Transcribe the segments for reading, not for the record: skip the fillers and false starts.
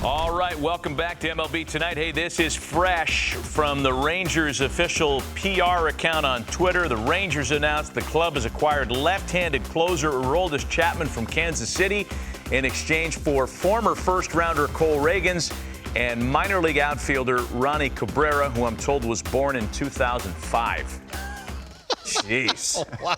All right, welcome back to MLB Tonight. Hey, this is fresh from the Rangers' official PR account on Twitter. The Rangers announced the club has acquired left-handed closer Aroldis Chapman from Kansas City in exchange for former first-rounder Cole Ragans and minor league outfielder Ronnie Cabrera, who I'm told was born in 2005. Jeez. Oh, wow.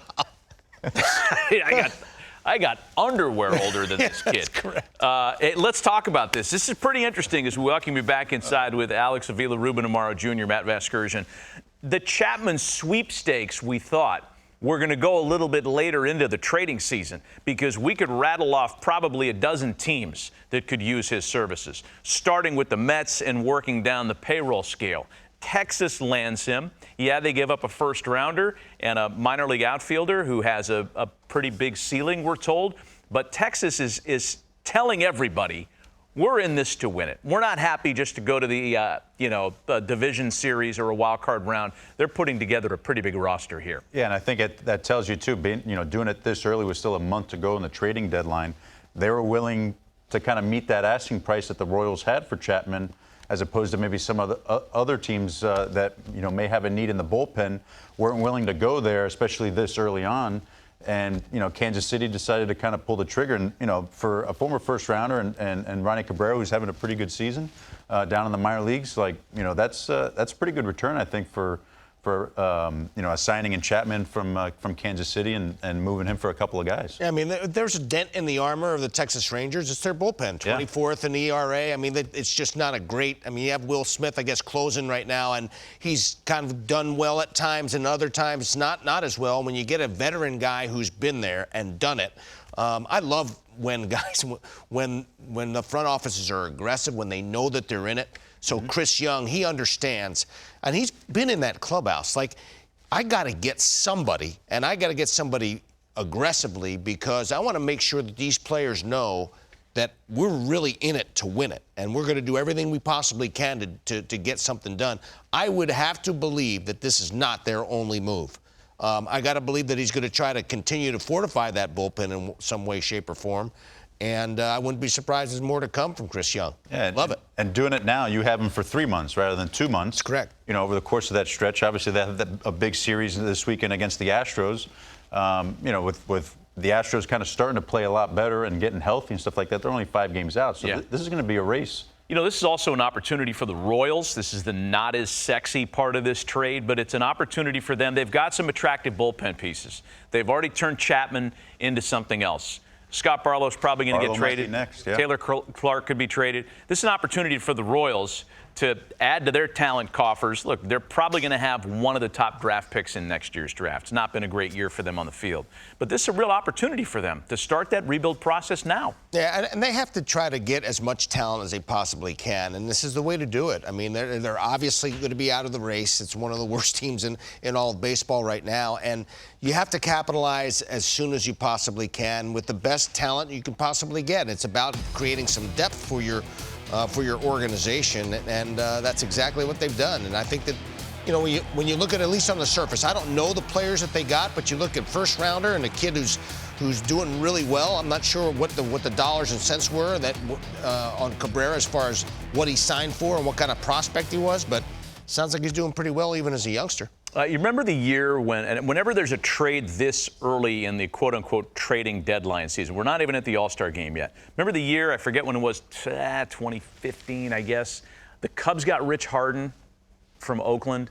I got underwear older than this kid. That's correct. Let's talk about this. This is pretty interesting as we welcome you back inside with Alex Avila, Ruben Amaro Jr., Matt Vasgersian. The Chapman sweepstakes, we thought, were going to go a little bit later into the trading season because we could rattle off probably a dozen teams that could use his services, starting with the Mets and working down the payroll scale. Texas lands him. Yeah, they give up a first-rounder and a minor league outfielder who has a pretty big ceiling, we're told. But Texas is telling everybody, we're in this to win it. We're not happy just to go to the division series or a wild card round. They're putting together a pretty big roster here. Yeah, and I think that tells you, too, doing it this early with still a month to go in the trading deadline, they were willing to kind of meet that asking price that the Royals had for Chapman, as opposed to maybe some other teams that may have a need in the bullpen, weren't willing to go there, especially this early on. And Kansas City decided to kind of pull the trigger. And for a former first rounder and Ronnie Cabrera, who's having a pretty good season down in the minor leagues, that's a pretty good return, I think, for signing in Chapman from Kansas City and moving him for a couple of guys. Yeah, I mean, there's a dent in the armor of the Texas Rangers. It's their bullpen, 24th in ERA. I mean, it's just not a great. I mean, you have Will Smith, I guess, closing right now, and he's kind of done well at times, and other times not as well. When you get a veteran guy who's been there and done it, I love when guys, when the front offices are aggressive, when they know that they're in it. So Chris Young, he understands, and he's been in that clubhouse. Like, I got to get somebody, and I got to get somebody aggressively because I want to make sure that these players know that we're really in it to win it, and we're going to do everything we possibly can to get something done. I would have to believe that this is not their only move. I got to believe that he's going to try to continue to fortify that bullpen in some way, shape, or form. And I wouldn't be surprised there's more to come from Chris Young. Yeah, love it. And doing it now, you have him for 3 months rather than 2 months. That's correct. Over the course of that stretch, obviously they have a big series this weekend against the Astros. With the Astros kind of starting to play a lot better and getting healthy and stuff like that, they're only 5 games out. So this is going to be a race. This is also an opportunity for the Royals. This is the not as sexy part of this trade, but it's an opportunity for them. They've got some attractive bullpen pieces. They've already turned Chapman into something else. Scott Barlow's probably going to get traded. Next, yeah. Taylor Clark could be traded. This is an opportunity for the Royals to add to their talent coffers. Look, they're probably going to have one of the top draft picks in next year's draft. It's not been a great year for them on the field. But this is a real opportunity for them to start that rebuild process now. Yeah, and they have to try to get as much talent as they possibly can, and this is the way to do it. I mean, they're obviously going to be out of the race. It's one of the worst teams in all of baseball right now, and you have to capitalize as soon as you possibly can with the best talent you can possibly get. It's about creating some depth for your organization, and that's exactly what they've done. And I think that, when you look at least on the surface, I don't know the players that they got, but you look at first rounder and a kid who's doing really well. I'm not sure what the dollars and cents were that on Cabrera as far as what he signed for and what kind of prospect he was, but sounds like he's doing pretty well even as a youngster. You remember the year whenever there's a trade this early in the quote-unquote trading deadline season, we're not even at the All-Star game yet. Remember the year, I forget when it was, 2015, I guess, the Cubs got Rich Harden from Oakland,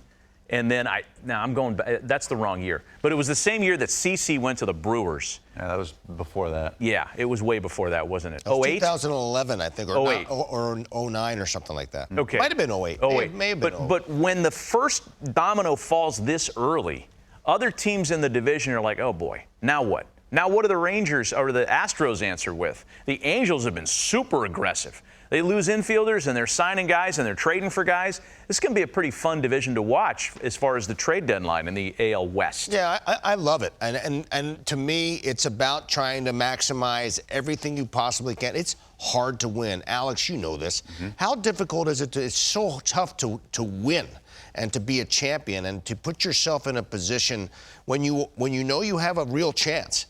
and then I'm going back, that's the wrong year. But it was the same year that CeCe went to the Brewers. Yeah, that was before that. Yeah, it was way before that, wasn't it? 08? 2011, I think, or 08. Or 09 or something like that. Okay. Might have been 08. 08. It may have been 08. But when the first domino falls this early, other teams in the division are like, oh boy, now what? Now what do the Rangers or the Astros answer with? The Angels have been super aggressive. They lose infielders, and they're signing guys, and they're trading for guys. This is going to be a pretty fun division to watch as far as the trade deadline in the AL West. Yeah, I love it. And to me, it's about trying to maximize everything you possibly can. It's hard to win. Alex, you know this. How difficult is it it's so tough to win and to be a champion and to put yourself in a position when you know you have a real chance.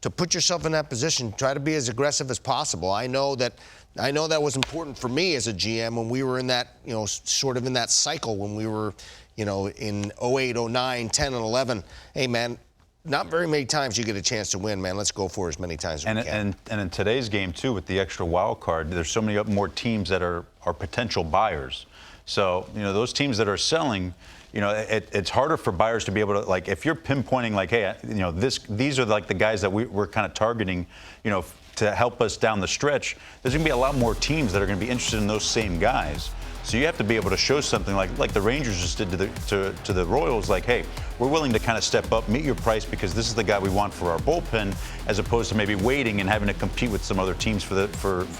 to put yourself in that position. Try to be as aggressive as possible. I know that was important for me as a GM when we were in that, sort of in that cycle when we were, in 08, 09, 10, and 11. Hey, man, not very many times you get a chance to win, man. Let's go for it as many times as we can. And in today's game, too, with the extra wild card, there's so many more teams that are potential buyers. So, those teams that are selling, it's harder for buyers to be able to, like, if you're pinpointing, like, hey, these are like the guys that we're kind of targeting, to help us down the stretch, there's going to be a lot more teams that are going to be interested in those same guys. So you have to be able to show something like the Rangers just did to the Royals, like, hey, we're willing to kind of step up, meet your price because this is the guy we want for our bullpen, as opposed to maybe waiting and having to compete with some other teams for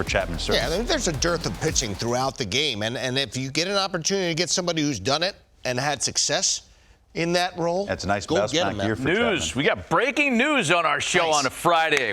Chapman's service. Yeah, there's a dearth of pitching throughout the game, and if you get an opportunity to get somebody who's done it and had success in that role, that's a nice go bounce get back him, year for News. Chapman. We got breaking news on our show on a Friday.